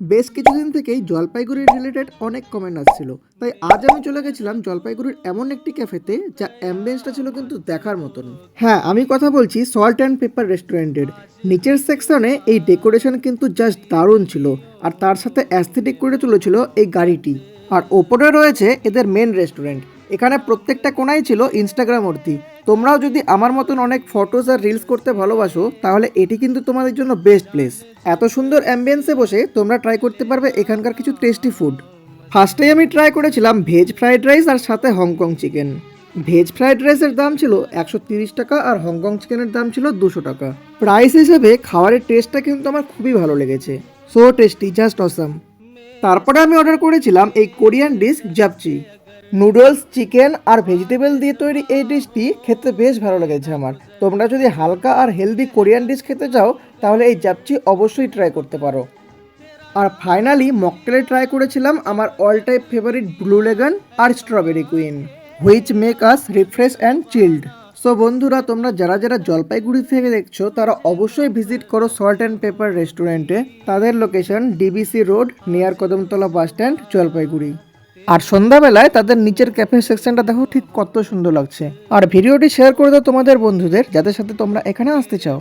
বেশ কিছুদিন থেকেই জলপাইগুড়ির রিলেটেড অনেক কমেন্ট আসছিল, তাই আজ আমি চলে গেছিলাম জলপাইগুড়ির এমন একটি ক্যাফেতে যা অ্যাম্বিয়েন্সটা ছিল কিন্তু দেখার মতন। হ্যাঁ, আমি কথা বলছি সল্ট অ্যান্ড পেপার রেস্টুরেন্টের। নিচের সেকশনে এই ডেকোরেশন কিন্তু জাস্ট দারুণ ছিল, আর তার সাথে অ্যাস্থেটিক করে তুলেছিল এই গাড়িটি। আর ওপরে রয়েছে এদের মেন রেস্টুরেন্ট। এখানে প্রত্যেকটা কোণাই ছিল ইনস্টাগ্রাম ভর্তি। তোমরাও যদি আমার মতন অনেক ফটোস আর রিলস করতে ভালোবাসো, তাহলে এটি কিন্তু তোমাদের জন্য বেস্ট প্লেস। এত সুন্দর অ্যাম্বিয়েন্সে বসে তোমরা ট্রাই করতে পারবে এখানকার কিছু টেস্টি ফুড। ফার্স্টেই আমি ট্রাই করেছিলাম ভেজ ফ্রাইড রাইস আর সাথে হংকং চিকেন। ভেজ ফ্রাইড রাইসের দাম ছিল 130 টাকা আর হংকং চিকেনের দাম ছিল 200 টাকা। প্রাইস হিসেবে খাবারের টেস্টটা কিন্তু আমার খুবই ভালো লেগেছে। So tasty, just awesome. তারপরে আমি অর্ডার করেছিলাম এই কোরিয়ান ডিশ জাপচি। নুডলস, চিকেন আর ভেজিটেবল দিয়ে তৈরি এই ডিশটি খেতে বেশ ভালো লেগেছে আমার। তোমরা যদি হালকা আর হেলদি কোরিয়ান ডিশ খেতে চাও, তাহলে এই জাপচি অবশ্যই ট্রাই করতে পারো। আর ফাইনালি মকটেলে ট্রাই করেছিলাম আমার all time favourite blue lagoon আর strawberry queen, which make us refresh and chilled. So বন্ধুরা, তোমরা যারা যারা জলপাইগুড়ি থেকে দেখছো তারা অবশ্যই ভিজিট করো সল্ট অ্যান্ড পেপার রেস্টুরেন্টে। তাদের location DBC road, near Kadamtala bus stand, Jalpaiguri. আর সন্ধ্যাবেলায় তাদের নিচের ক্যাফে সেকশনটা দেখো ঠিক কত সুন্দর লাগছে। আর ভিডিওটি শেয়ার করে দাও তোমাদের বন্ধুদের যাদের সাথে তোমরা এখানে আসতে চাও।